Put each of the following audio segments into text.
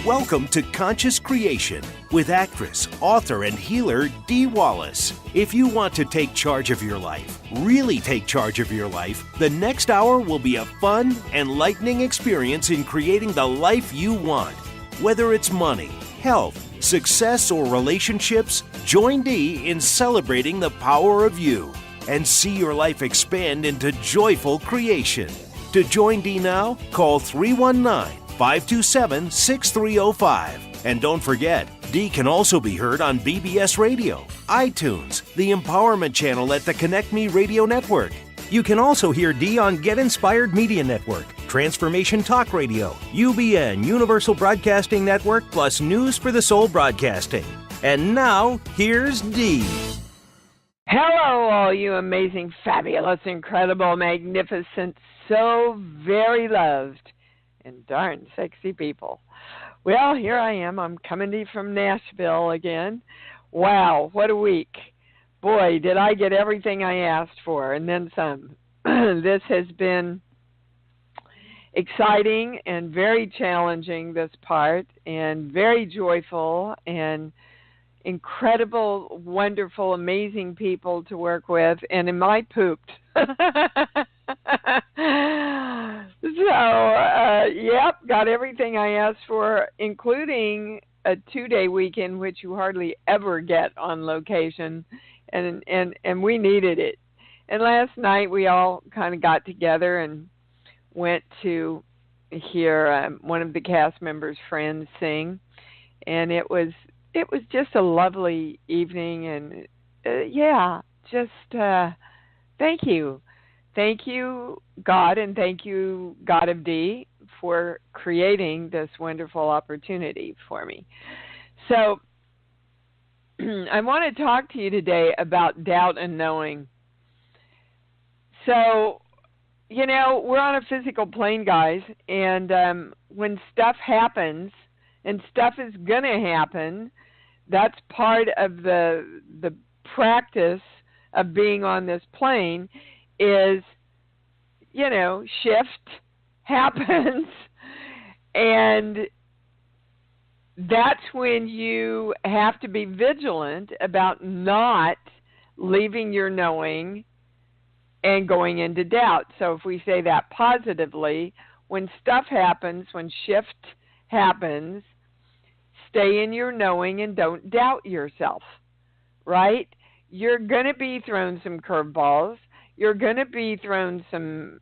Welcome to Conscious Creation with actress, author, and healer Dee Wallace. If you want to take charge of your life, really take charge of your life, the next hour will be a fun, enlightening experience in creating the life you want. Whether it's money, health, success, or relationships, join Dee in celebrating the power of you and see your life expand into joyful creation. To join Dee now, call 319-527-6305. And don't forget, Dee can also be heard on BBS Radio, iTunes, the Empowerment Channel at the Connect Me Radio Network. You can also hear Dee on Get Inspired Media Network, Transformation Talk Radio, UBN, Universal Broadcasting Network, plus News for the Soul Broadcasting. And now, here's Dee. Hello, all you amazing, fabulous, incredible, magnificent, so very loved, and darn sexy people. Well, here I am. I'm coming to you from Nashville again. Wow, what a week. Boy, did I get everything I asked for, and then some. This has been exciting and very challenging, this part, and very joyful, and incredible, wonderful, amazing people to work with, and am I pooped? Yep, got everything I asked for, including a 2-day weekend, which you hardly ever get on location, and we needed it. And last night we all kind of got together and went to hear one of the cast members' friends sing, and it was just a lovely evening, and thank you. Thank you, God, and thank you, God of Dee, for creating this wonderful opportunity for me. So I want to talk to you today about doubt and knowing. So, we're on a physical plane, guys, and when stuff happens, and stuff is going to happen, that's part of the practice of being on this plane is, shift happens, and that's when you have to be vigilant about not leaving your knowing and going into doubt. So if we say that positively, when stuff happens, when shift happens, stay in your knowing and don't doubt yourself, right? You're going to be thrown some curveballs. You're going to be thrown some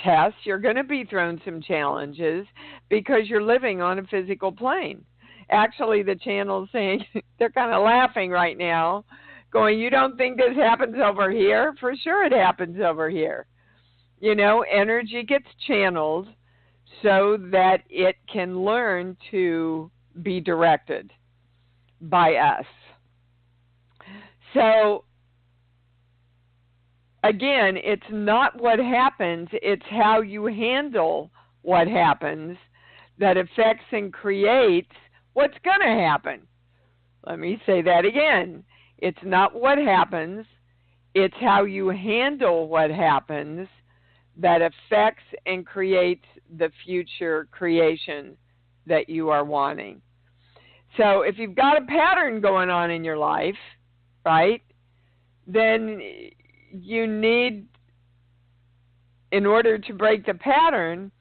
tests. You're going to be thrown some challenges because you're living on a physical plane. Actually, the channel's saying, they're kind of laughing right now, going, you don't think this happens over here? For sure it happens over here. Energy gets channeled so that it can learn to be directed by us. So, again, it's not what happens, it's how you handle what happens that affects and creates what's going to happen. Let me say that again. It's not what happens, it's how you handle what happens that affects and creates the future creation that you are wanting. So if you've got a pattern going on in your life, right, then you need, in order to break the pattern,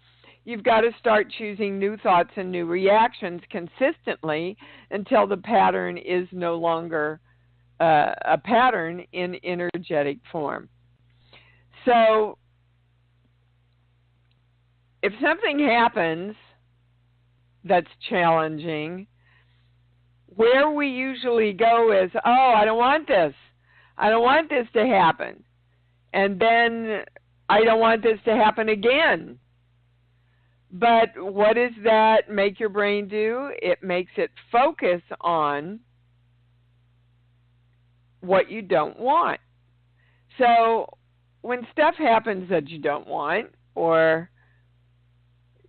you've got to start choosing new thoughts and new reactions consistently until the pattern is no longer a pattern in energetic form. So if something happens that's challenging, where we usually go is, I don't want this. I don't want this to happen. And then I don't want this to happen again. But what does that make your brain do? It makes it focus on what you don't want. So when stuff happens that you don't want, or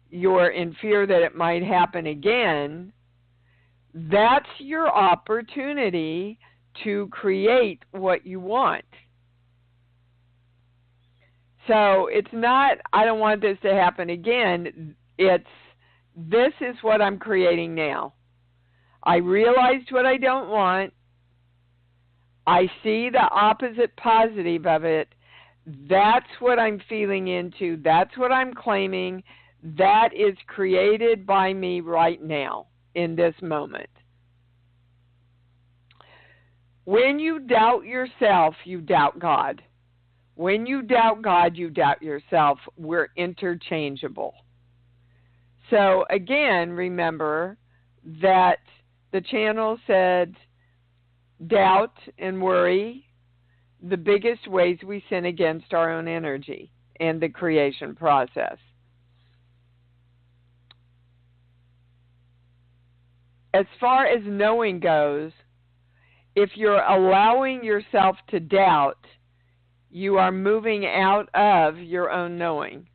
you're in fear that it might happen again, that's your opportunity to create what you want. So it's not, I don't want this to happen again. It's, this is what I'm creating now. I realized what I don't want. I see the opposite positive of it. That's what I'm feeling into. That's what I'm claiming. That is created by me right now in this moment. When you doubt yourself, you doubt God. When you doubt God, you doubt yourself. We're interchangeable. So again, remember that the channel said doubt and worry, the biggest ways we sin against our own energy and the creation process. As far as knowing goes, if you're allowing yourself to doubt, you are moving out of your own knowing.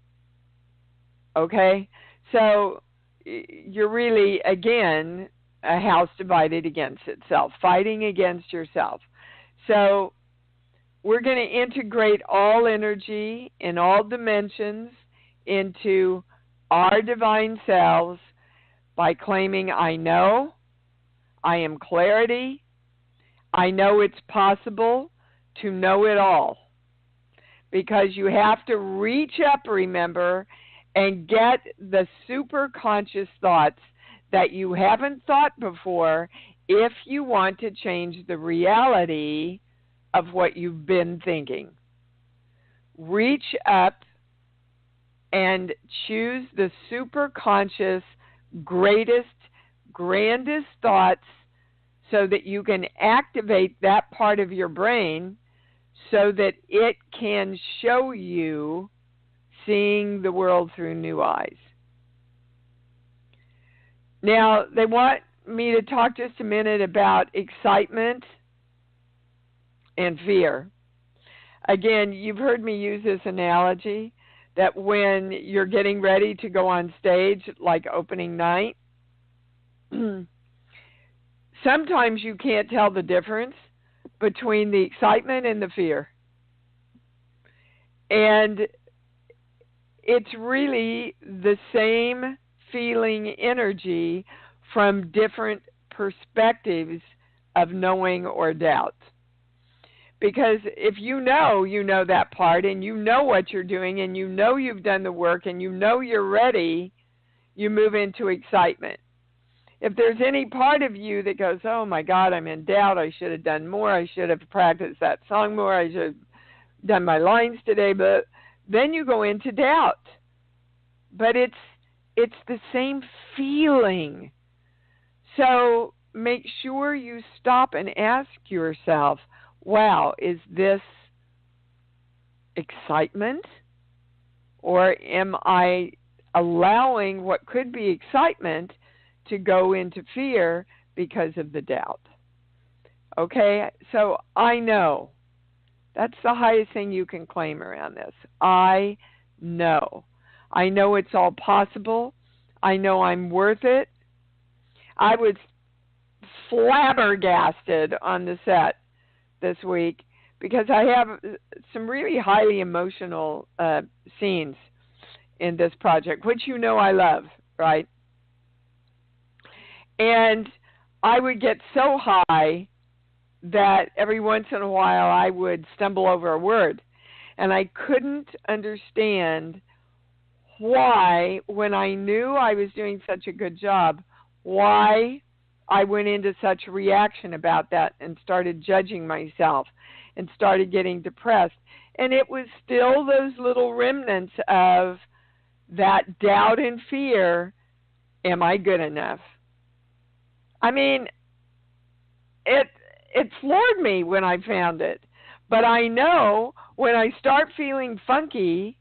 Okay? So you're really, again, a house divided against itself, fighting against yourself. So we're going to integrate all energy in all dimensions into our divine selves by claiming, I know, I am clarity, I know it's possible to know it all. Because you have to reach up, remember, and get the super conscious thoughts that you haven't thought before if you want to change the reality of what you've been thinking. Reach up and choose the super conscious, greatest, grandest thoughts so that you can activate that part of your brain so that it can show you seeing the world through new eyes. Now, they want me to talk just a minute about excitement and fear. Again, you've heard me use this analogy that when you're getting ready to go on stage, like opening night, sometimes you can't tell the difference between the excitement and the fear. And it's really the same feeling energy from different perspectives of knowing or doubt. Because if you know that part and you know what you're doing and you know you've done the work and you know you're ready, you move into excitement. If there's any part of you that goes, oh my God, I'm in doubt, I should have done more, I should have practiced that song more, I should have done my lines today, but then you go into doubt. But it's the same feeling. So make sure you stop and ask yourself, wow, is this excitement? Or am I allowing what could be excitement to go into fear because of the doubt? Okay, so I know. That's the highest thing you can claim around this. I know. I know it's all possible. I know I'm worth it. I was flabbergasted on the set this week because I have some really highly emotional scenes in this project, which you know I love, right? And I would get so high that every once in a while I would stumble over a word. And I couldn't understand why, when I knew I was doing such a good job, why I went into such a reaction about that and started judging myself and started getting depressed. And it was still those little remnants of that doubt and fear. Am I good enough? I mean, it floored me when I found it. But I know when I start feeling funky,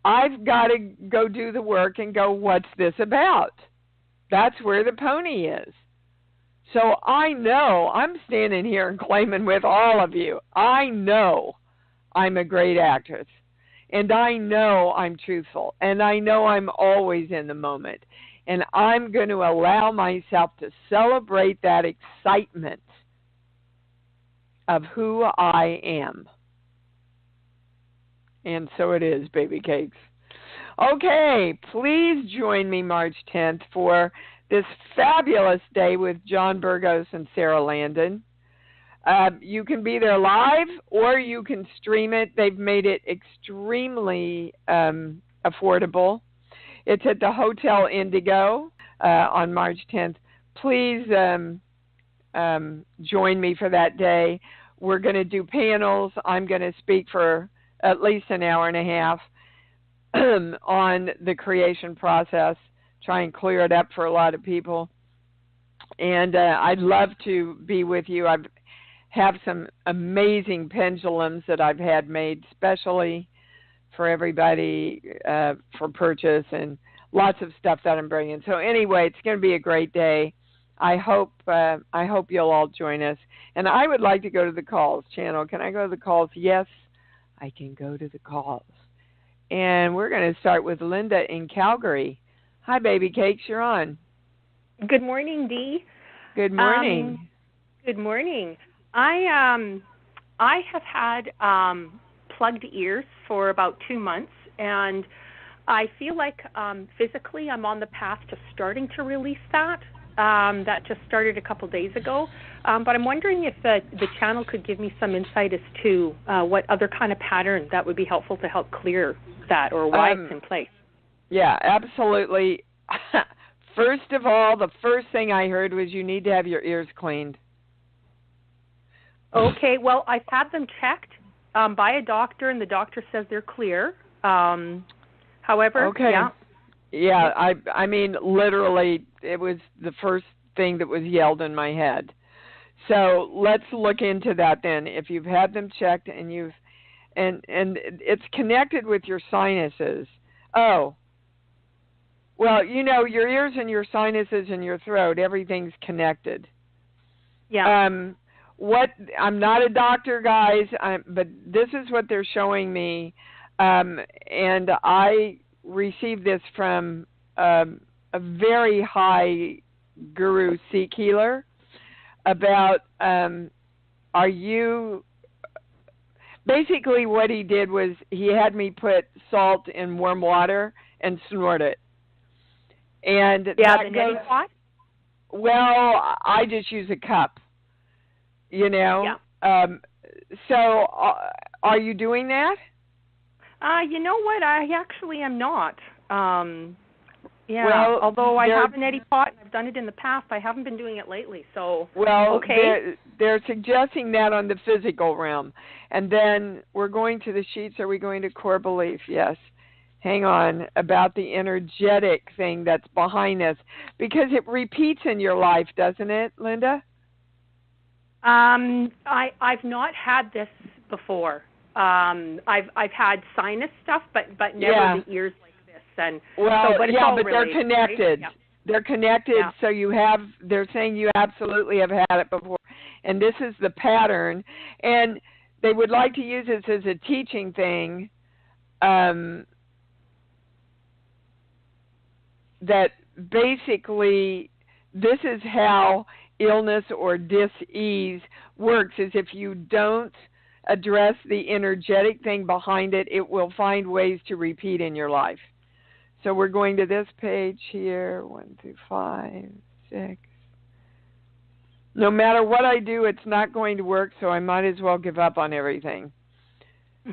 I've got to go do the work and go, what's this about? That's where the pony is. So I know, I'm standing here and claiming with all of you, I know I'm a great actress. And I know I'm truthful. And I know I'm always in the moment. And I'm going to allow myself to celebrate that excitement of who I am. And so it is, baby cakes. Okay, please join me March 10th for this fabulous day with John Burgos and Sarah Landon. You can be there live or you can stream it. They've made it extremely affordable. It's at the Hotel Indigo on March 10th. Please join me for that day. We're going to do panels. I'm going to speak for at least an hour and a half on the creation process, try and clear it up for a lot of people. And I'd love to be with you. I have some amazing pendulums that I've had made specially for everybody for purchase, and lots of stuff that I'm bringing. So anyway, it's going to be a great day. I hope you'll all join us. And I would like to go to the calls channel. Can I go to the calls? Yes, I can go to the calls. And we're going to start with Linda in Calgary. Hi, Baby Cakes. You're on. Good morning, Dee. Good morning. Good morning. I have had plugged ears for about 2 months, and I feel like physically I'm on the path to starting to release that. That just started a couple days ago. But I'm wondering if the channel could give me some insight as to what other kind of pattern that would be helpful to help clear that, or why it's in place. Yeah, absolutely. First of all, the first thing I heard was you need to have your ears cleaned. Okay, well, I've had them checked by a doctor, and the doctor says they're clear. However, okay. Yeah, I mean, literally, it was the first thing that was yelled in my head. So let's look into that then. If you've had them checked and and it's connected with your sinuses. Oh, well, you know, your ears and your sinuses and your throat, everything's connected. Yeah. I'm not a doctor, guys, but this is what they're showing me, and I received this from a very high guru Sikh healer about basically what he did was he had me put salt in warm water and snort it. And the neti pot? Well, I just use a cup, you know. Yeah. So are you doing that? You know what? I actually am not. Yeah. Well, although I have an neti pot and I've done it in the past, I haven't been doing it lately. So okay. They're suggesting that on the physical realm, and then we're going to the sheets. Are we going to core belief? Yes. Hang on, about the energetic thing that's behind this, because it repeats in your life, doesn't it, Linda? I've not had this before. I've had sinus stuff, but never the ears like this. And but they're connected. Right? Yeah. They're connected. Yeah. So they're saying you absolutely have had it before, and this is the pattern, and they would like to use this as a teaching thing. That basically this is how illness or dis-ease works, is if you don't address the energetic thing behind it, it will find ways to repeat in your life. So we're going to this page here, 1 through 5, 6. No matter what I do, it's not going to work, so I might as well give up on everything.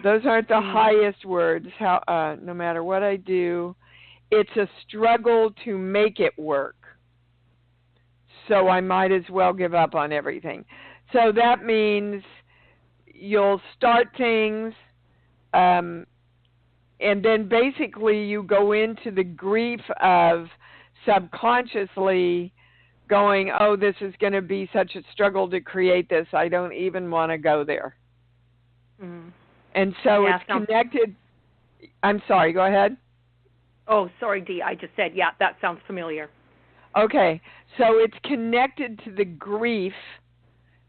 Those aren't the highest words. No matter what I do, it's a struggle to make it work. So I might as well give up on everything. So that means you'll start things, and then basically you go into the grief of subconsciously going, oh, this is going to be such a struggle to create this. I don't even want to go there. Mm. And so it's connected. I'm sorry, go ahead. Oh, sorry, Dee. I just said, yeah, that sounds familiar. Okay, so it's connected to the grief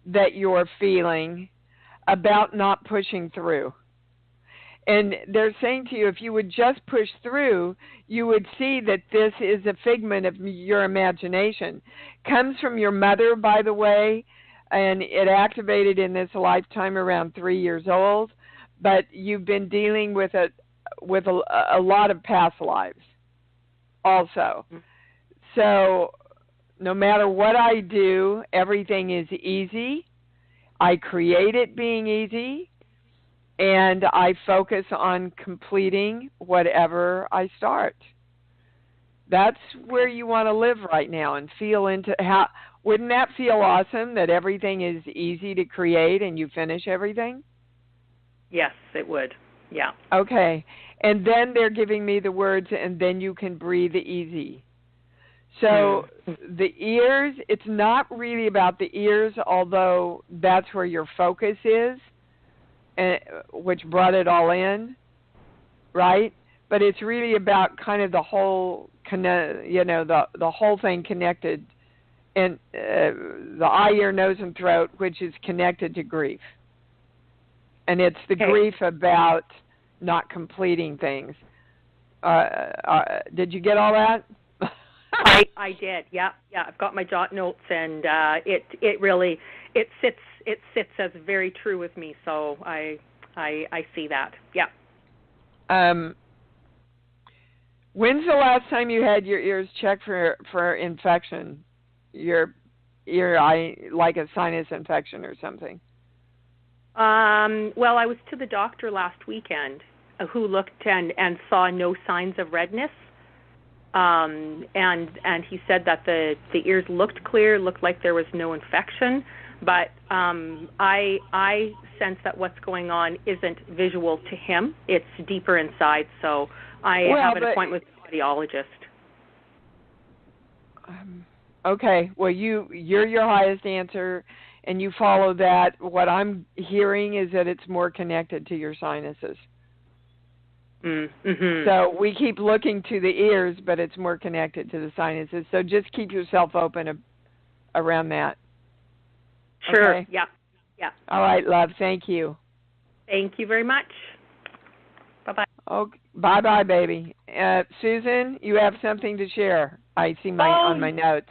that you're feeling about not pushing through. And they're saying to you, if you would just push through, you would see that this is a figment of your imagination. Comes from your mother, by the way, and it activated in this lifetime around 3 years old. But you've been dealing with with a lot of past lives also. So no matter what I do, everything is easy. I create it being easy, and I focus on completing whatever I start. That's where you want to live right now and feel into how. Wouldn't that feel awesome that everything is easy to create and you finish everything? Yes, it would. Yeah. Okay. And then they're giving me the words, and then you can breathe easy. So the ears, it's not really about the ears, although that's where your focus is, which brought it all in, right? But it's really about kind of the whole, the whole thing connected, and the eye, ear, nose, and throat, which is connected to grief. And it's the grief about not completing things. Did you get all that? I did. Yeah. I've got my jot notes, and it really sits as very true with me. So I see that. Yeah. When's the last time you had your ears checked for infection? Your ear, like a sinus infection or something? Well, I was to the doctor last weekend, who looked and saw no signs of redness. And he said that the ears looked clear, looked like there was no infection, but I sense that what's going on isn't visual to him. It's deeper inside, so I have an appointment with a cardiologist. Okay, well, you're your highest answer, and you follow that. What I'm hearing is that it's more connected to your sinuses. Mm-hmm. So we keep looking to the ears, but it's more connected to the sinuses. So just keep yourself open around that. Sure. Okay? Yeah. All right, love. Thank you. Thank you very much. Bye-bye. Okay. Bye-bye, baby. Susan, you have something to share. I see on my notes.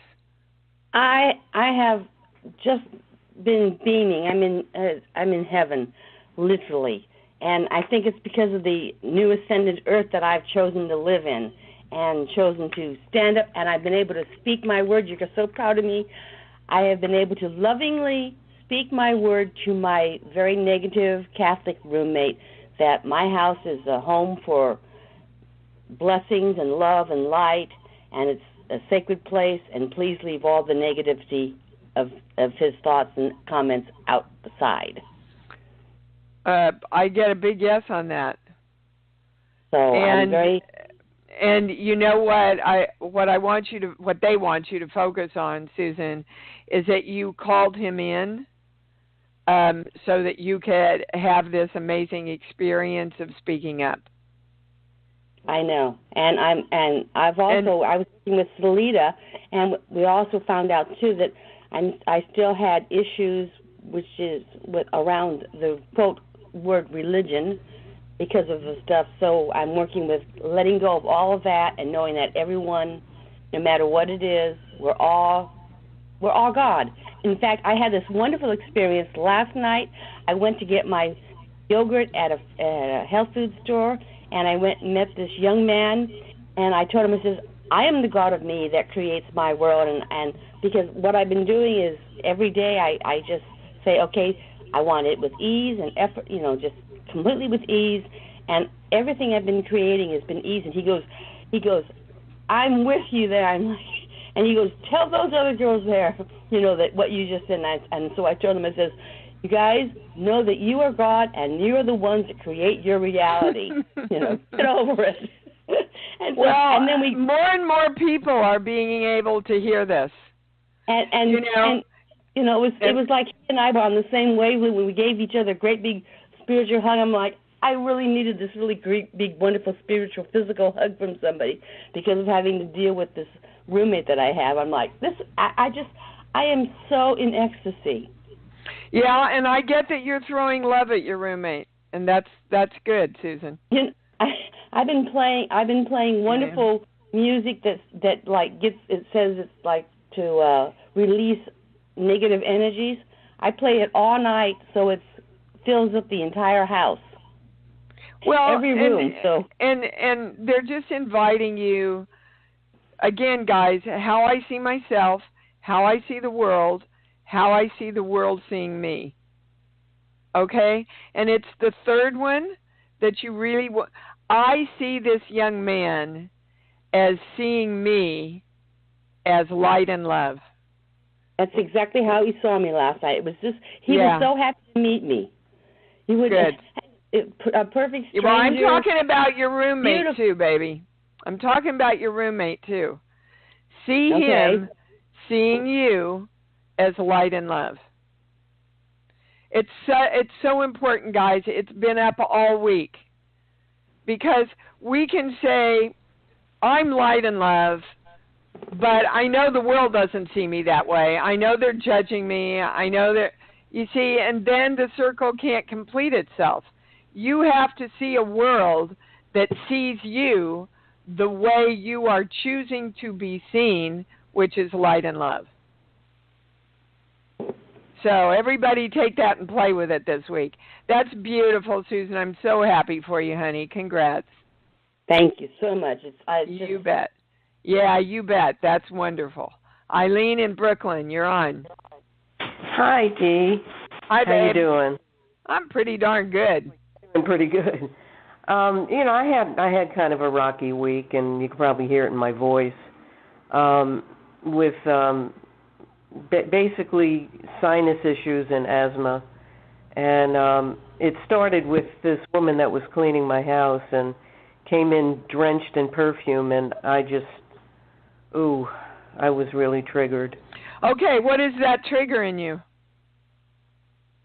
I have just been beaming. I'm in heaven, literally. And I think it's because of the new ascended earth that I've chosen to live in and chosen to stand up, and I've been able to speak my word. You're so proud of me. I have been able to lovingly speak my word to my very negative Catholic roommate that my house is a home for blessings and love and light, and it's a sacred place, and please leave all the negativity of his thoughts and comments outside. I get a big yes on that. So I'm very. And you know what they want you to focus on, Susan, is that you called him in, so that you could have this amazing experience of speaking up. I know, and I was working with Salida, and we also found out too that I still had issues, which is around the quote word religion, because of the stuff. So I'm working with letting go of all of that and knowing that everyone, no matter what it is, we're all God. In fact, I had this wonderful experience last night. I went to get my yogurt at a health food store, and I went and met this young man, and I told him, I says, I am the God of me that creates my world, and because what I've been doing is every day I just say, okay, I want it with ease and effort, just completely with ease, and everything I've been creating has been easy. And he goes, I'm with you there. And he goes, tell those other girls there, that what you just said. And so I told him, I says, you guys know that you are God and you are the ones that create your reality. Get over it. And then more and more people are being able to hear this. It was like he and I were on the same wavelength when we gave each other a great big spiritual hug. I'm like, I really needed this really great, big, wonderful spiritual, physical hug from somebody because of having to deal with this roommate that I have. I'm like, I am so in ecstasy. Yeah, and I get that you're throwing love at your roommate, and that's good, Susan. I've been playing wonderful music that like gets, it says it's like to release negative energies. I play it all night, so it fills up the entire house. every room. And they're just inviting you, again, guys, how I see myself, how I see the world, how I see the world seeing me. Okay? And it's the third one that you really want. I see this young man as seeing me as light and love. That's exactly how he saw me last night. It was just, he was so happy to meet me. He would, a perfect stranger. Well, I'm talking about your roommate Beautiful. too, baby. I'm talking about your roommate too. See him seeing you as light and love. It's so important, guys. It's been up all week. Because we can say, I'm light and love, but I know the world doesn't see me that way. I know they're judging me. I know that, you see, and then the circle can't complete itself. You have to see a world that sees you the way you are choosing to be seen, which is light and love. So everybody take that and play with it this week. That's beautiful, Susan. I'm so happy for you, honey. Congrats. Thank you so much. You bet. Yeah, you bet. That's wonderful. Eileen in Brooklyn, you're on. Hi, Dee. Hi, babe. How you doing? I'm pretty darn good. Doing pretty good. I had kind of a rocky week, and you can probably hear it in my voice. With basically sinus issues and asthma. And it started with this woman that was cleaning my house and came in drenched in perfume, and I was really triggered. Okay, what is that triggering you?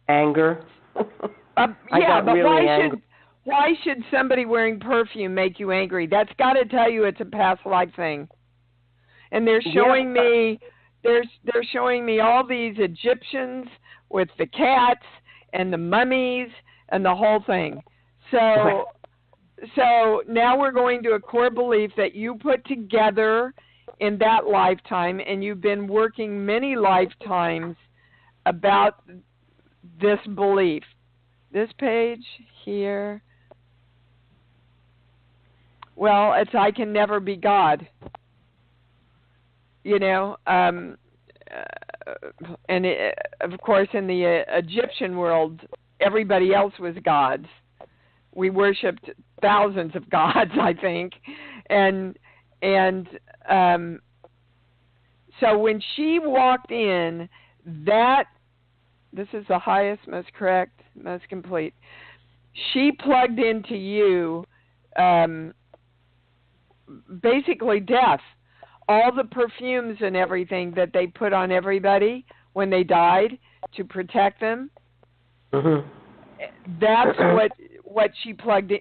Anger. Yeah, but really why should somebody wearing perfume make you angry? That's got to tell you it's a past life thing. And they're showing me they're showing me all these Egyptians with the cats and the mummies and the whole thing. So now we're going to a core belief that you put together in that lifetime, and you've been working many lifetimes about this belief. This page here. Well, it's I can never be God. You know, and of course in the Egyptian world, everybody else was gods. We worshipped thousands of gods, I think, and so when she walked in, this is the highest, most correct, most complete. She plugged into you, basically death. All the perfumes and everything that they put on everybody when they died to protect them. Mm-hmm. That's what she plugged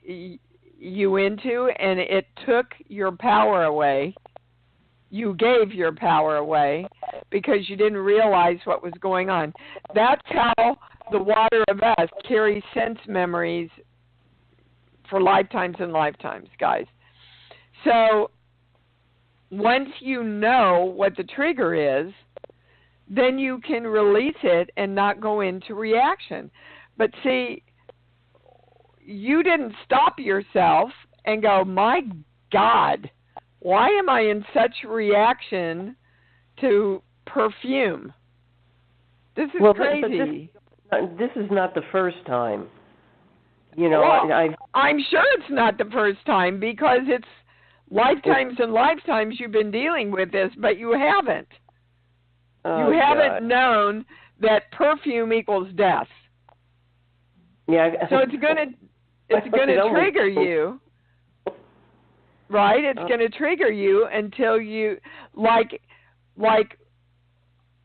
you into, and it took your power away. You gave your power away because you didn't realize what was going on. That's how the water of us carries sense memories for lifetimes and lifetimes, guys. So once you know what the trigger is, then you can release it and not go into reaction. But see, you didn't stop yourself and go, my God, why am I in such reaction to perfume? This is crazy. But this is not the first time. You know, well, I'm sure it's not the first time because it's lifetimes and lifetimes you've been dealing with this, but you haven't. You haven't known that perfume equals death. Yeah. So it's gonna trigger you, right? It's gonna trigger you until you like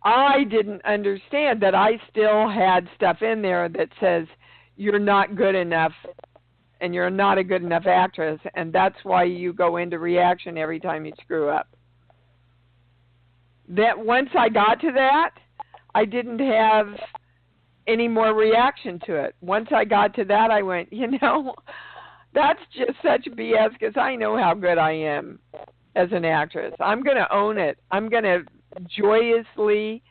I didn't understand that I still had stuff in there that says you're not good enough and you're not a good enough actress, and that's why you go into reaction every time you screw up. That once I got to that, I didn't have any more reaction to it. Once I got to that, I went, that's just such BS because I know how good I am as an actress. I'm going to own it. I'm going to joyously,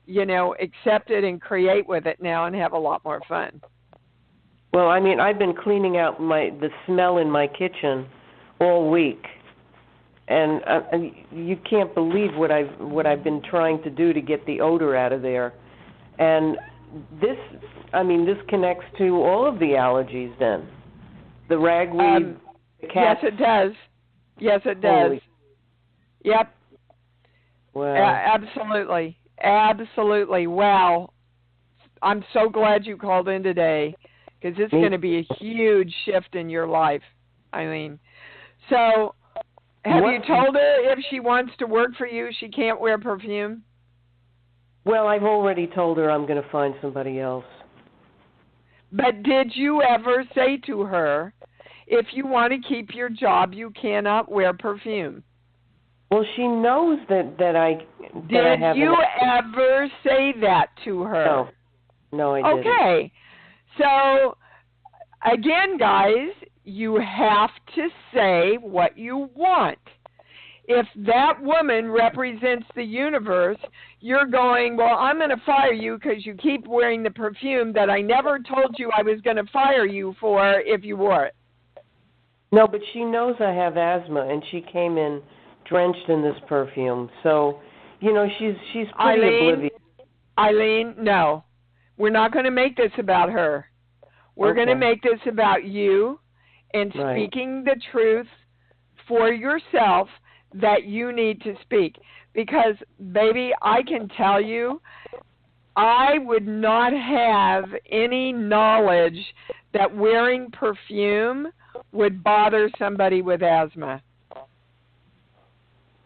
accept it and create with it now and have a lot more fun. Well, I mean, I've been cleaning out the smell in my kitchen all week, and you can't believe what I've been trying to do to get the odor out of there. And this connects to all of the allergies. Then the ragweed, the cat. Yes, it does. Yes, it does. Holy. Yep. Wow. Absolutely. Absolutely. Wow. I'm so glad you called in today, because it's going to be a huge shift in your life, Eileen. So, have you told her if she wants to work for you, she can't wear perfume? Well, I've already told her I'm going to find somebody else. But did you ever say to her, if you want to keep your job, you cannot wear perfume? Well, she knows that I haven't. Did you ever say that to her? No, I didn't. Okay. So, again, guys, you have to say what you want. If that woman represents the universe, you're going, well, I'm going to fire you because you keep wearing the perfume that I never told you I was going to fire you for if you wore it. No, but she knows I have asthma, and she came in drenched in this perfume. So, she's pretty oblivious. Eileen, no. We're not going to make this about her. We're going to make this about you and speaking the truth for yourself that you need to speak. Because, baby, I can tell you, I would not have any knowledge that wearing perfume would bother somebody with asthma.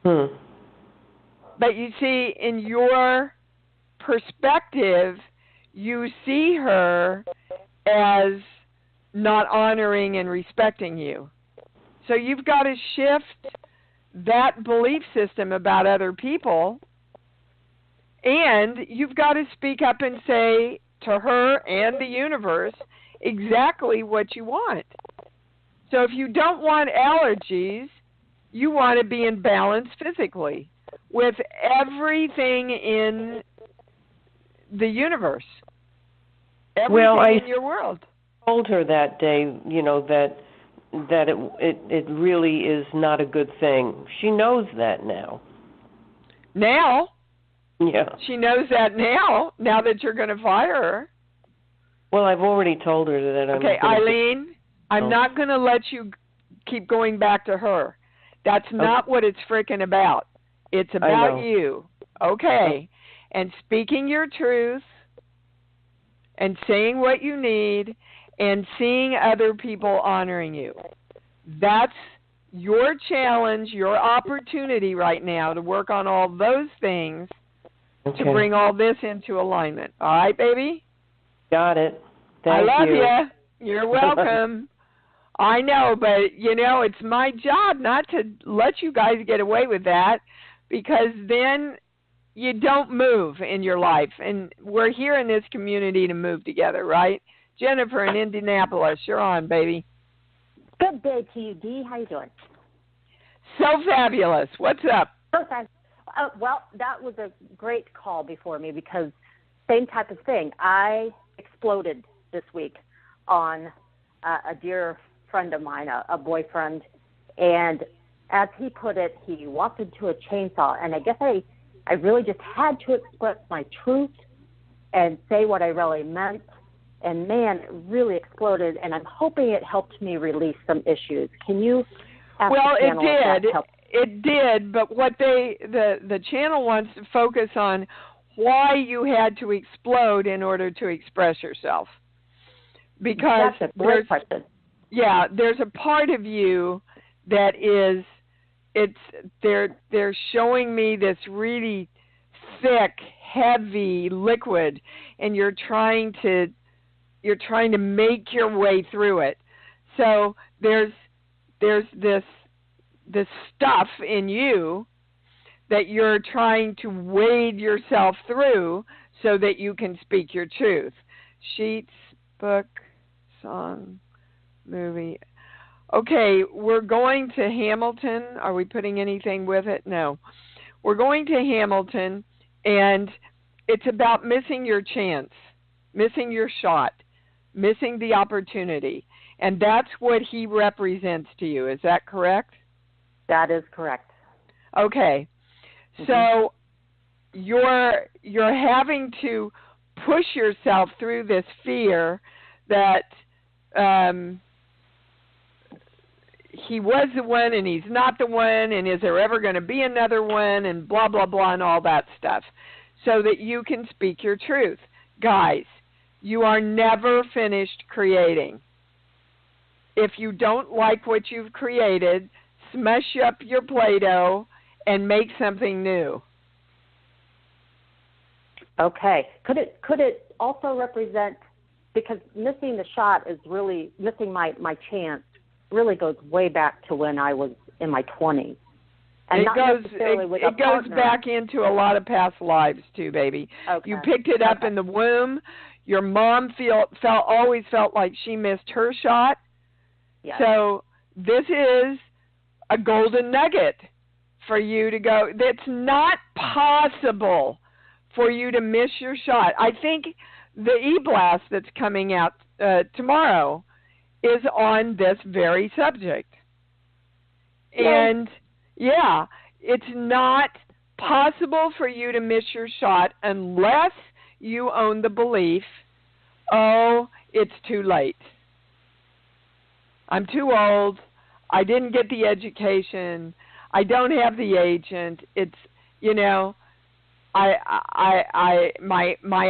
But you see, in your perspective, you see her as not honoring and respecting you. So you've got to shift that belief system about other people, and you've got to speak up and say to her and the universe exactly what you want. So if you don't want allergies, you want to be in balance physically with everything in the universe. Everything in your world. I told her that day, that it really is not a good thing. She knows that now. Now? Yeah. She knows that now that you're going to fire her. Well, I've already told her that I'm Okay, Eileen, I'm not going to let you keep going back to her. That's not what it's freaking about. It's about you. Okay. And speaking your truth and saying what you need and seeing other people honoring you. That's your challenge, your opportunity right now to work on all those things to bring all this into alignment. All right, baby? Got it. Thank I love you. You're welcome. I know, but, it's my job not to let you guys get away with that, because then you don't move in your life. And we're here in this community to move together, right? Jennifer in Indianapolis, you're on, baby. Good day to you, Dee. How you doing? So fabulous. What's up? Okay. Well, that was a great call before me, because same type of thing. I exploded this week on a dear friend of mine, a boyfriend, and as he put it, he walked into a chainsaw, and I guess I really just had to express my truth and say what I really meant, and man, it really exploded, and I'm hoping it helped me release some issues. Can you ask the channel if that helped? It did, but what the channel wants to focus on why you had to explode in order to express yourself. Because that's a great question. Yeah, there's a part of you that is, they're showing me this really thick, heavy liquid, and you're trying to make your way through it. So there's this stuff in you that you're trying to wade yourself through so that you can speak your truth. Sheets, book, song, movie. Okay, we're going to Hamilton. Are we putting anything with it? No. We're going to Hamilton, and it's about missing your chance, missing your shot, missing the opportunity. And that's what he represents to you. Is that correct? That is correct. Okay. So you're having to push yourself through this fear that he was the one and he's not the one, and is there ever going to be another one, and blah, blah, blah, and all that stuff, so that you can speak your truth. Guys, you are never finished creating. If you don't like what you've created, smash up your Play-Doh and make something new. Okay. Could it also represent, because missing the shot is really, missing my chance really goes way back to when I was in my 20s. And it goes back into a lot of past lives too, baby. Okay. You picked it up in the womb. Your mom always felt like she missed her shot. Yes. So this is a golden nugget for you to go. It's not possible for you to miss your shot. I think the e-blast that's coming out tomorrow is on this very subject. And yeah, it's not possible for you to miss your shot unless you own the belief, oh, it's too late. I'm too old. I didn't get the education. I don't have the agent. It's, my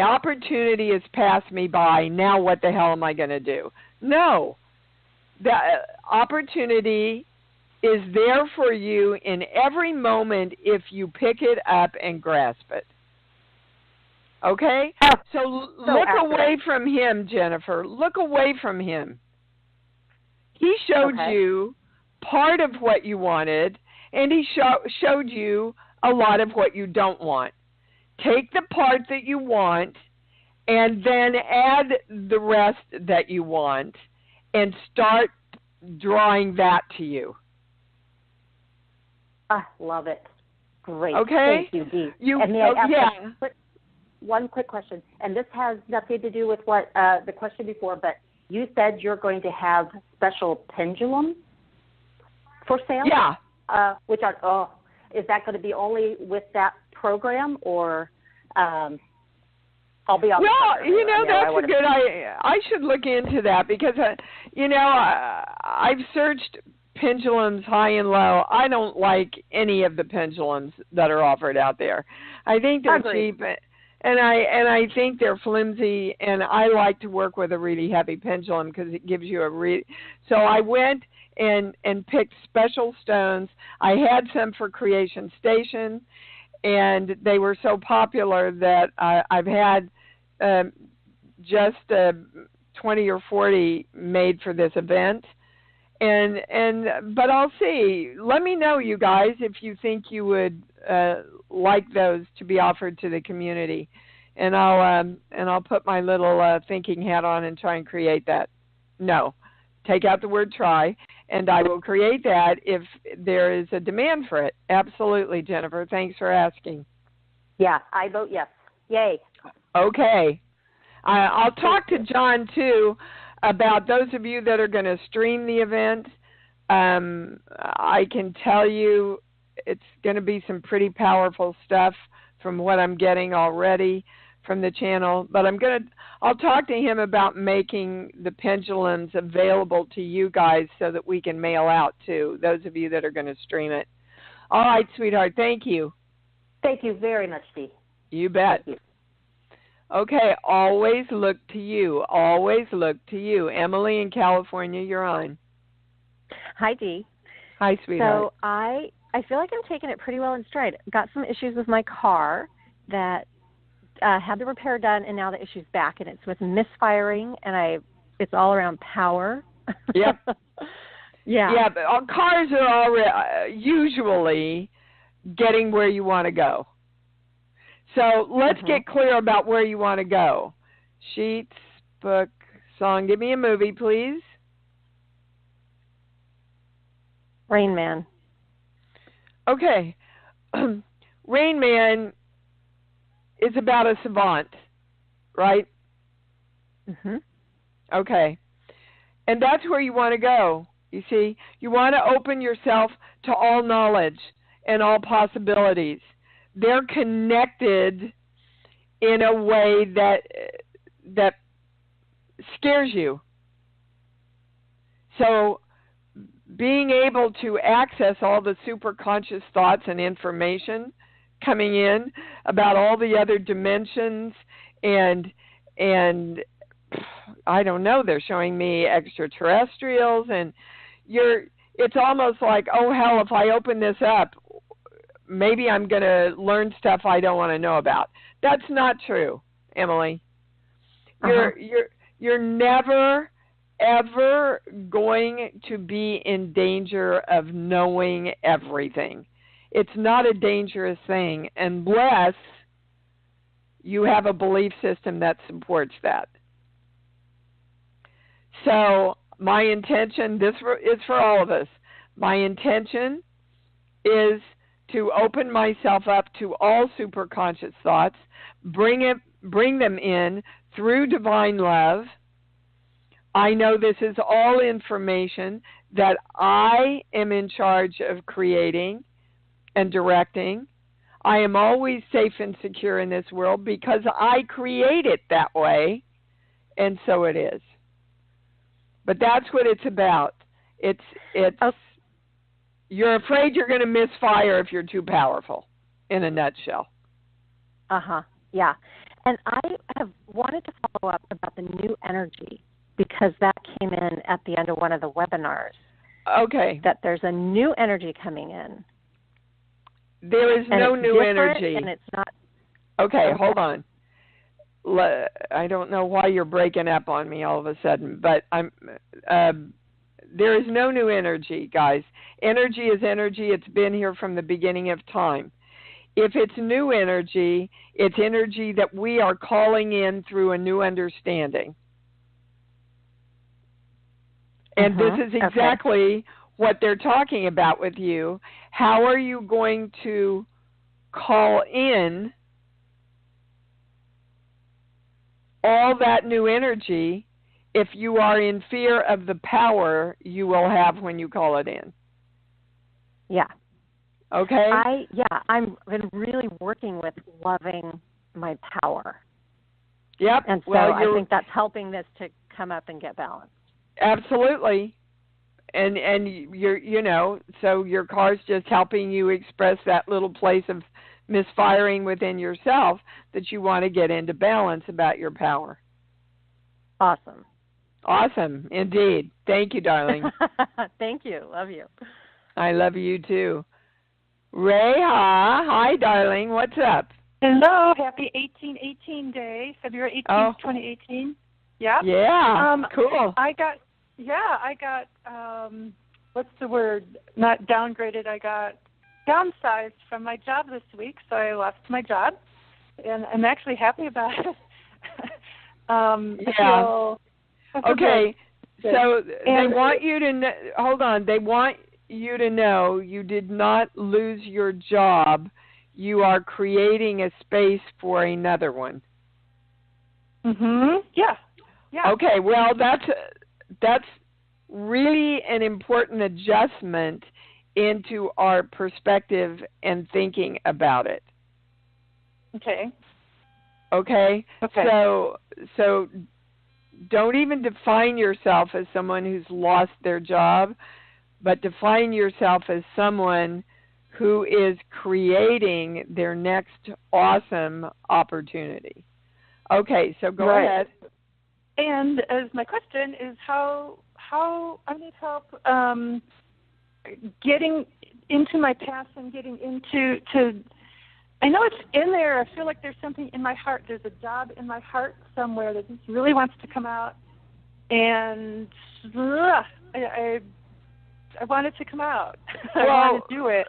opportunity has passed me by. Now what the hell am I going to do? No. The opportunity is there for you in every moment if you pick it up and grasp it. Okay? So look away from him, Jennifer. Look away from him. He showed you part of what you wanted, and he showed you a lot of what you don't want. Take the part that you want and then add the rest that you want and start drawing that to you. I love it. Great. Okay. Thank you, Dee. And may I ask one quick question? And this has nothing to do with what the question before, but you said you're going to have special pendulums for sale? Yeah. Is that going to be only with that program, or I'll be on? Well, that's a good idea. I should look into that because, I've searched pendulums high and low. I don't like any of the pendulums that are offered out there. I think they're cheap, and I think they're flimsy, and I like to work with a really heavy pendulum because it gives you So I went and picked special stones. I had some for Creation Station, and they were so popular that I've had just 20 or 40 made for this event. But I'll see. Let me know, you guys, if you think you would like those to be offered to the community, and I'll put my little thinking hat on and try and create that. No, take out the word try, and I will create that if there is a demand for it. Absolutely, Jennifer. Thanks for asking. Yeah, I vote yes. Yay. Okay. I'll talk to John too about those of you that are going to stream the event. I can tell you it's going to be some pretty powerful stuff from what I'm getting already from the channel. But I'll talk to him about making the pendulums available to you guys so that we can mail out to those of you that are going to stream it. All right, sweetheart. Thank you. Thank you very much, Dee. You bet. Thank you. Okay, always look to you. Always look to you. Emily in California, you're on. Hi, Dee. Hi, sweetheart. So I feel like I'm taking it pretty well in stride. Got some issues with my car that had the repair done, and now the issue's back, and it's with misfiring, and it's all around power. Yep. Yeah. Yeah, but cars are already usually getting where you want to go. So let's get clear about where you want to go. Sheets, book, song. Give me a movie, please. Rain Man. Okay. Rain Man is about a savant, right? Mm-hmm. Okay. And that's where you want to go. You see, you want to open yourself to all knowledge and all possibilities. They're connected in a way that scares you. So being able to access all the superconscious thoughts and information coming in about all the other dimensions and I don't know, they're showing me extraterrestrials, and it's almost like, oh hell, if I open this up, maybe I'm going to learn stuff I don't want to know about. That's not true, Emily. You're never ever going to be in danger of knowing everything. It's not a dangerous thing unless you have a belief system that supports that. So my intention, this is for all of us, my intention is to open myself up to all superconscious thoughts, bring them in through divine love. I know this is all information that I am in charge of creating and directing. I am always safe and secure in this world because I create it that way, and so it is. But that's what it's about. It's you're afraid you're going to misfire if you're too powerful, in a nutshell. Yeah. And I have wanted to follow up about the new energy, because that came in at the end of one of the webinars. Okay. That there's a new energy coming in. There is no new energy. And it's not. Okay, hold on. I don't know why you're breaking up on me all of a sudden, but there is no new energy, guys. Energy is energy. It's been here from the beginning of time. If it's new energy, it's energy that we are calling in through a new understanding. And this is exactly what they're talking about with you. How are you going to call in all that new energy if you are in fear of the power you will have when you call it in? Yeah. Okay? I've been really working with loving my power. Yep. And so I think that's helping this to come up and get balanced. Absolutely. And so your car's just helping you express that little place of misfiring within yourself that you want to get into balance about your power. Awesome, indeed. Thank you, darling. Thank you. Love you. I love you too. Reha, hi, darling. What's up? Hello. Happy 1818 Day, February 18th, 2018. Yeah. Yeah. Cool. I got what's the word? Not downgraded. I got downsized from my job this week, so I left my job, and I'm actually happy about it. Okay. So they want you to hold on. They want you to know you did not lose your job. You are creating a space for another one. Yeah. Okay. Well, that's really an important adjustment into our perspective and thinking about it. Okay. So don't even define yourself as someone who's lost their job, but define yourself as someone who is creating their next awesome opportunity. Okay, so go ahead. And as my question is how I need help getting into my past and getting into I know it's in there. I feel like there's something in my heart. There's a job in my heart somewhere that just really wants to come out, and I want it to come out. I want to do it.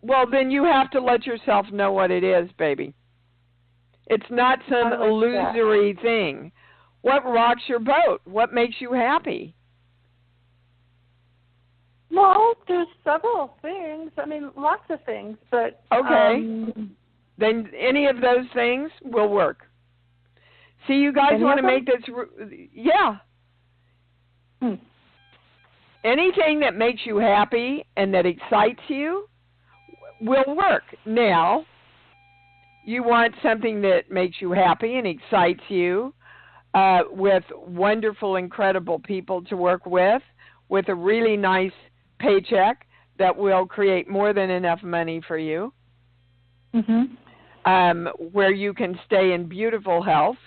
Well, then you have to let yourself know what it is, baby. It's not some illusory thing. What rocks your boat? What makes you happy? Well, there's several things. I mean, lots of things, but... Okay. Then any of those things will work. See, you guys Any want to of them? make this, yeah. Anything that makes you happy and that excites you will work. Now, you want something that makes you happy and excites you, with wonderful, incredible people to work with a really nice paycheck that will create more than enough money for you, where you can stay in beautiful health.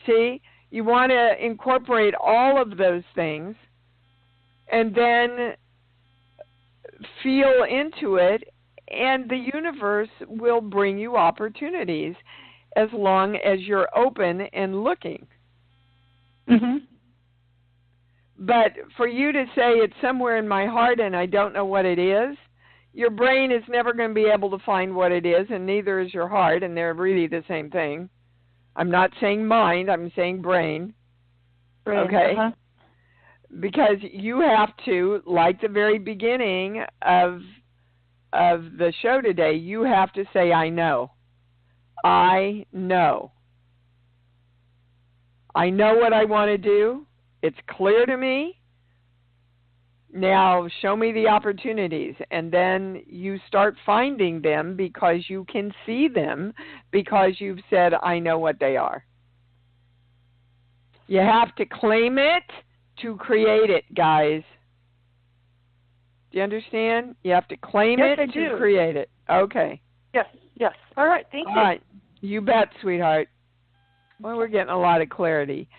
See, you want to incorporate all of those things and then feel into it, and the universe will bring you opportunities as long as you're open and looking. But for you to say it's somewhere in my heart and I don't know what it is, your brain is never going to be able to find what it is, and neither is your heart, and they're really the same thing. I'm not saying mind, I'm saying brain. Okay? Because you have to, like the very beginning of the show today, you have to say, I know. I know. I know what I want to do. It's clear to me. Now show me the opportunities. And then you start finding them because you can see them, because you've said, I know what they are. You have to claim it to create it, guys. Do you understand? You have to claim it to create it. Okay. Yes. All right, thank you. All right. You bet, sweetheart. Well, we're getting a lot of clarity.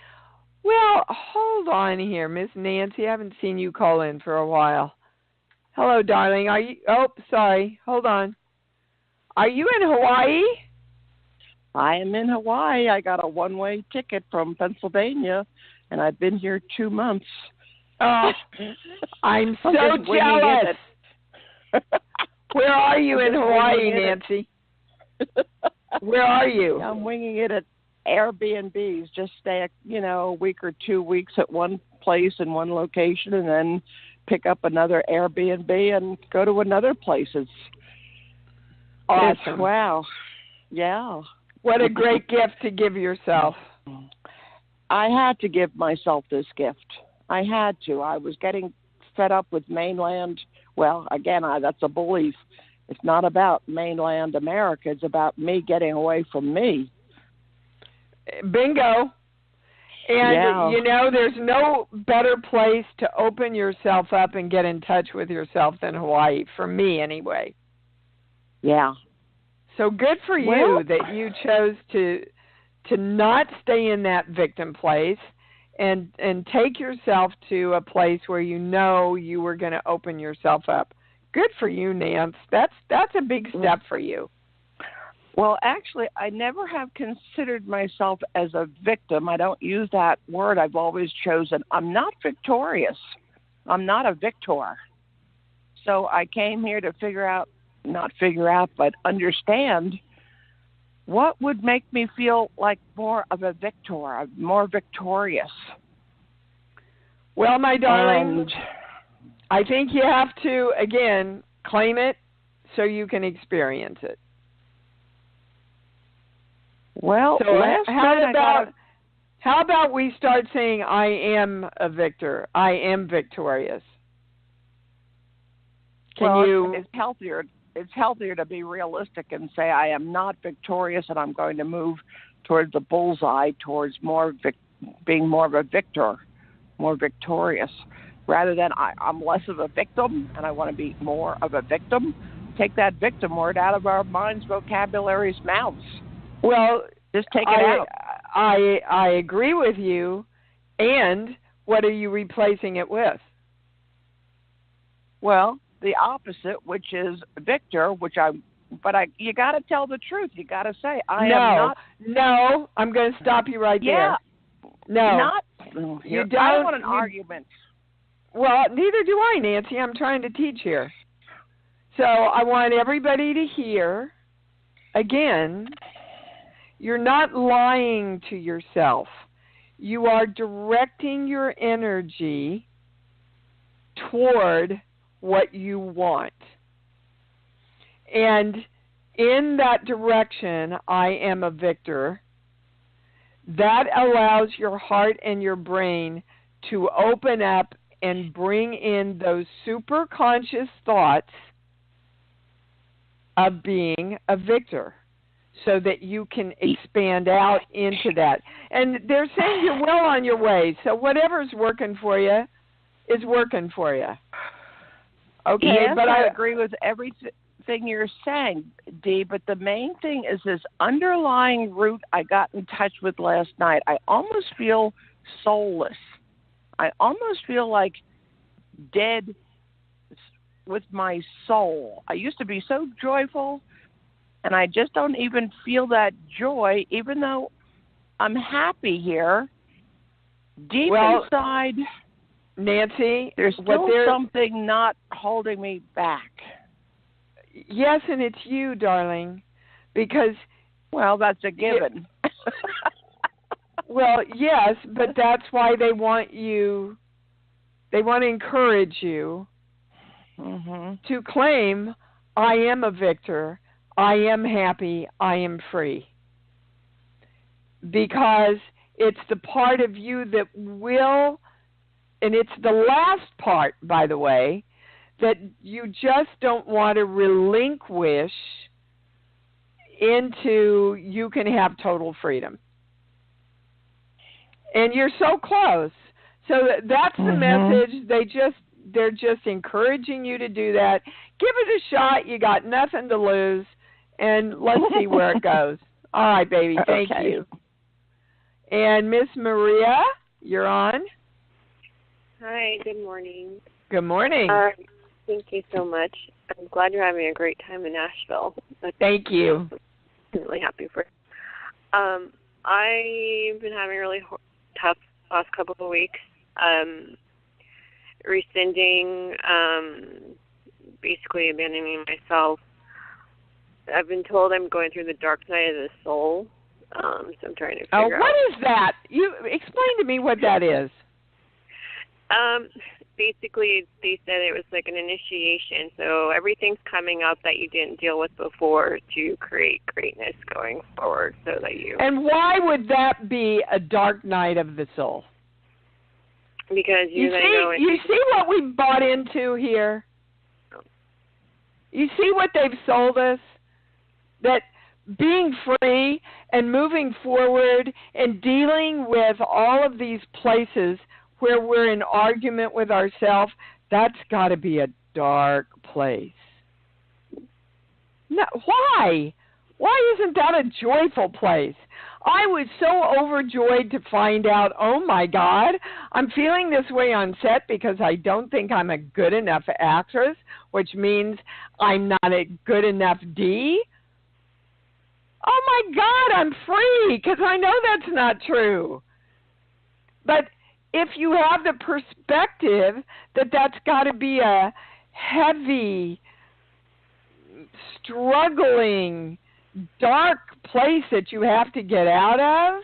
Well, hold on here, Miss Nancy. I haven't seen you call in for a while. Hello, darling. Are you? Oh, sorry. Hold on. Are you in Hawaii? I am in Hawaii. I got a one-way ticket from Pennsylvania, and I've been here 2 months. Oh, I'm so jealous. Where are you in Hawaii, Nancy? Where are you? I'm winging it at Airbnbs. Just stay, a week or 2 weeks at one place in one location, and then pick up another Airbnb and go to another place. It's awesome. Wow. Yeah. What a great gift to give yourself. I had to give myself this gift. I had to. I was getting fed up with mainland. Well, again, that's a belief. It's not about mainland America. It's about me getting away from me. Bingo. And, there's no better place to open yourself up and get in touch with yourself than Hawaii, for me anyway. Yeah. So good for you that you chose to not stay in that victim place and take yourself to a place where you know you were going to open yourself up. Good for you, Nance. That's a big step for you. Well, actually, I never have considered myself as a victim. I don't use that word. I've always chosen, I'm not victorious. I'm not a victor. So I came here to but understand what would make me feel like more of a victor, more victorious. Well, my darling, I think you have to, again, claim it so you can experience it. Well, so how about we start saying, I am a victor. I am victorious. It's healthier. It's healthier to be realistic and say, I am not victorious, and I'm going to move towards the bullseye, towards being more of a victor, more victorious, rather than I'm less of a victim and I want to be more of a victim. Take that victim word out of our minds' vocabulary's mouths. Well, just take it out. I agree with you. And what are you replacing it with? Well, the opposite, which is victor, you got to tell the truth. You got to say, I am not. No, I'm going to stop you right there. No. You don't. I don't want an argument. Well, neither do I, Nancy. I'm trying to teach here. So I want everybody to hear, again, you're not lying to yourself. You are directing your energy toward what you want. And in that direction, I am a victor. that allows your heart and your brain to open up and bring in those super conscious thoughts of being a victor so that you can expand out into that. And they're saying you're well on your way. So whatever's working for you is working for you. Okay, yes, but I agree with everything you're saying, Dee, but the main thing is this underlying root I got in touch with last night. I almost feel soulless. I almost feel like dead with my soul. I used to be so joyful, and I just don't even feel that joy, even though I'm happy here. Deep inside, Nancy, there's still something not holding me back. Yes, and it's you, darling, because... Well, that's a given. Well, yes, but that's why they want to encourage you to claim, I am a victor, I am happy, I am free. Because it's the part of you that will, and it's the last part, by the way, that you just don't want to relinquish into you can have total freedom. And you're so close. So that's the message. They're just encouraging you to do that. Give it a shot. You got nothing to lose. And let's see where it goes. All right, baby. Thank you. And Miss Maria, you're on. Hi, good morning. Good morning. Thank you so much. I'm glad you're having a great time in Nashville. Thank you. I'm really happy for you. I've been having a really tough last couple of weeks. Rescinding, basically abandoning myself. I've been told I'm going through the dark night of the soul, so I'm trying to figure out. What is that? You explain to me what that is. Basically, they said it was like an initiation, so everything's coming up that you didn't deal with before to create greatness going forward, so that you... And why would that be a dark night of the soul? Because you're going to go into... You see what we bought into here? You see what they've sold us? That being free and moving forward and dealing with all of these places where we're in argument with ourselves, that's got to be a dark place. No, why? Why isn't that a joyful place? I was so overjoyed to find out, oh my God, I'm feeling this way on set because I don't think I'm a good enough actress, which means I'm not a good enough D. Oh my God, I'm free because I know that's not true. But if you have the perspective that that's got to be a heavy, struggling, dark place that you have to get out of,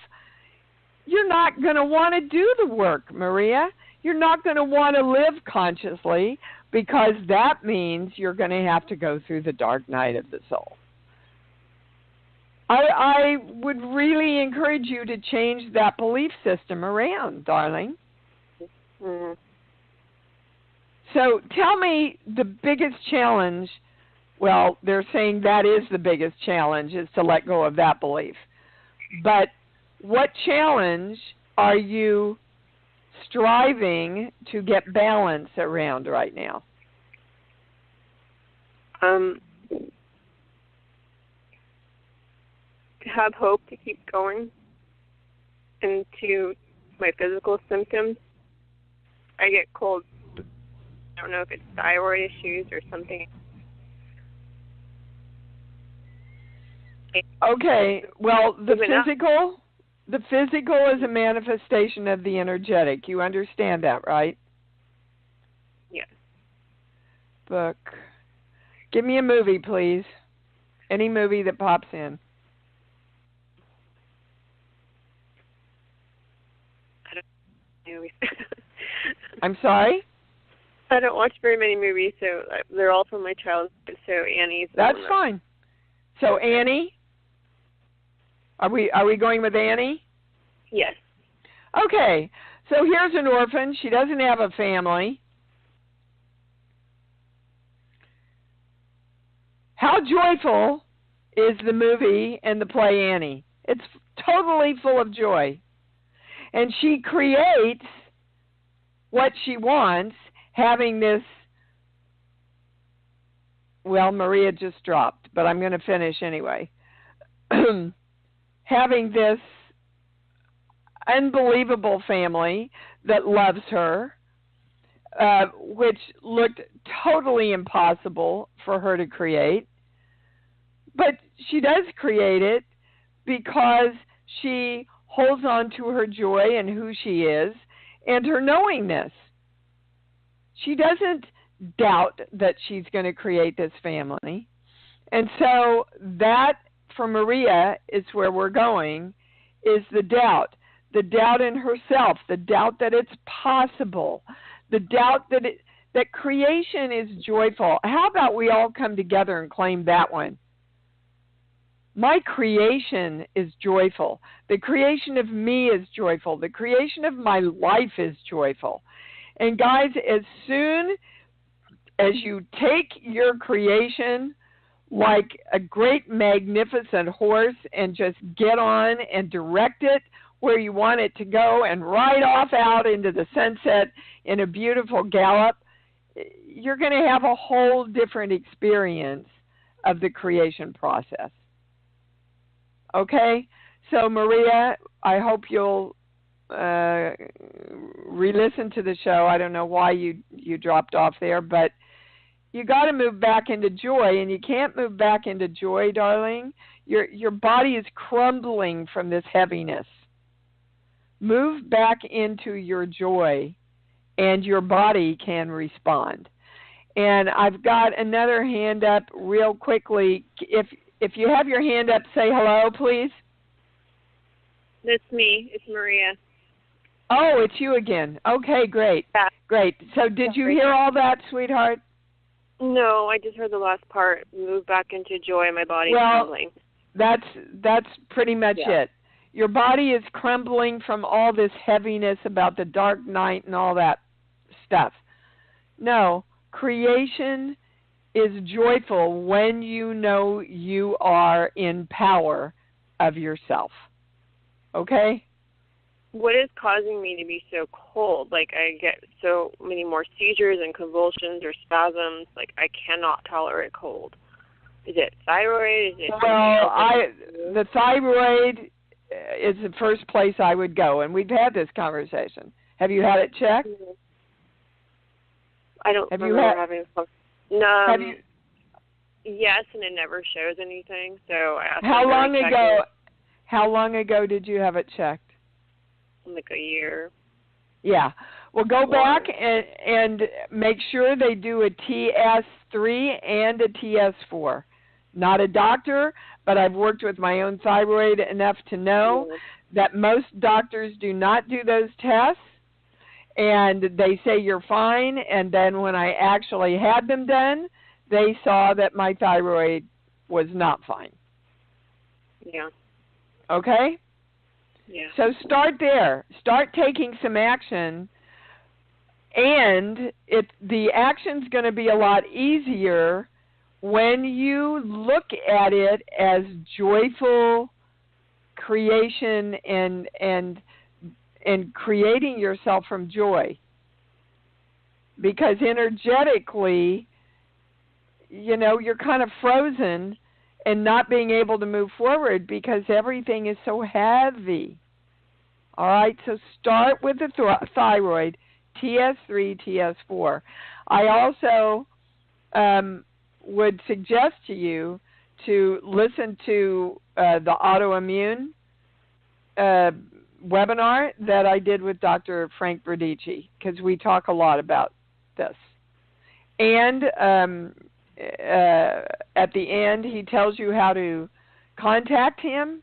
you're not going to want to do the work, Maria. You're not going to want to live consciously because that means you're going to have to go through the dark night of the soul. I would really encourage you to change that belief system around, darling. Mm-hmm. So tell me the biggest challenge. Well, they're saying that is the biggest challenge, is to let go of that belief. But what challenge are you striving to get balance around right now? To have hope to keep going, and to my physical symptoms. I get colds. I don't know if it's thyroid issues or something. Okay, well, the physical is a manifestation of the energetic. You understand that, right? Yes. Book. Give me a movie, please. Any movie that pops in. I'm sorry? I don't watch very many movies, so they're all from my childhood, so Annie's... That's fine. So Annie? Are we going with Annie? Yes. Okay, so here's an orphan. She doesn't have a family. How joyful is the movie and the play Annie? It's totally full of joy. And she creates what she wants, having this, well, Maria just dropped, but I'm going to finish anyway. Having this unbelievable family that loves her, which looked totally impossible for her to create. But she does create it because she holds on to her joy and who she is and her knowingness. She doesn't doubt that she's going to create this family. And so that, for Maria, is where we're going, is the doubt. The doubt in herself, the doubt that it's possible, the doubt that creation is joyful. How about we all come together and claim that one? My creation is joyful. The creation of me is joyful. The creation of my life is joyful. And guys, as soon as you take your creation like a great magnificent horse and just get on and direct it where you want it to go and ride off out into the sunset in a beautiful gallop, you're going to have a whole different experience of the creation process. Okay? So, Maria, I hope you'll re-listen to the show. I don't know why you dropped off there, but you got to move back into joy, and you can't move back into joy, darling. Your body is crumbling from this heaviness. Move back into your joy, and your body can respond. And I've got another hand up real quickly. If you have your hand up, say hello, please. That's me. It's Maria. Oh, it's you again. Okay, great. Yeah. Great. So did you hear all that, sweetheart? No, I just heard the last part. Move back into joy. My body's crumbling. That's pretty much it. Your body is crumbling from all this heaviness about the dark night and all that stuff. No, creation is joyful when you know you are in power of yourself. Okay? What is causing me to be so cold? Like, I get so many more seizures and convulsions or spasms. Like, I cannot tolerate cold. Is it thyroid? Is it the thyroid is the first place I would go, and we've had this conversation. Have you had it checked? I don't remember having a no. Have you? Yes, and it never shows anything. So I asked How long ago did you have it checked? Like a year. Yeah. Well, go back and make sure they do a TS3 and a TS4. Not a doctor, but I've worked with my own thyroid enough to know that most doctors do not do those tests, and they say you're fine, and then when I actually had them done, they saw that my thyroid was not fine. Yeah. Okay? Yeah. So start there. Start taking some action, and the action's going to be a lot easier when you look at it as joyful creation and creating yourself from joy. Because energetically, you're kind of frozen and not being able to move forward because everything is so heavy. All right, so start with the thyroid, TS3, TS4. I also would suggest to you to listen to the autoimmune webinar that I did with Dr. Frank Bradici, because we talk a lot about this. And at the end, he tells you how to contact him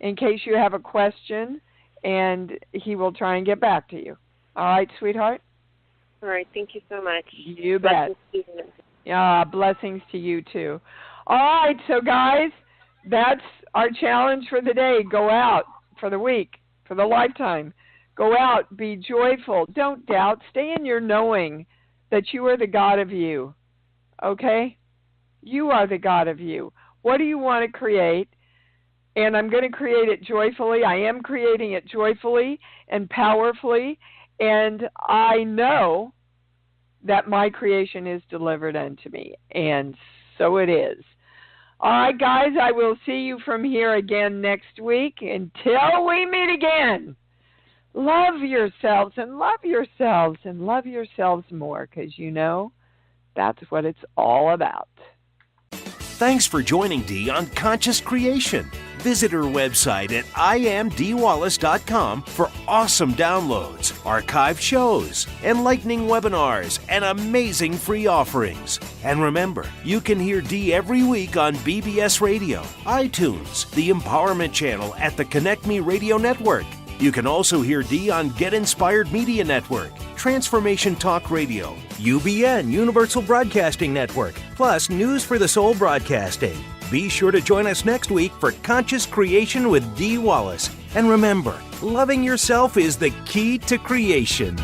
in case you have a question, and he will try and get back to you. All right, sweetheart? All right, thank you so much. You bet. Blessings to you, too. All right, so guys, that's our challenge for the day. Go out for the week for the lifetime. Go out, be joyful. Don't doubt. Stay in your knowing that you are the God of you. Okay? You are the God of you. What do you want to create? And I'm going to create it joyfully. I am creating it joyfully and powerfully. And I know that my creation is delivered unto me. And so it is. All right, guys, I will see you from here again next week. Until we meet again, love yourselves and love yourselves and love yourselves more, because you know that's what it's all about. Thanks for joining Dee on Conscious Creation. Visit her website at imdwallace.com for awesome downloads, archived shows, enlightening webinars, and amazing free offerings. And remember, you can hear Dee every week on BBS Radio, iTunes, the Empowerment Channel at the Connect Me Radio Network. You can also hear Dee on Get Inspired Media Network, Transformation Talk Radio, UBN Universal Broadcasting Network, plus News for the Soul Broadcasting. Be sure to join us next week for Conscious Creation with Dee Wallace. And remember, loving yourself is the key to creation.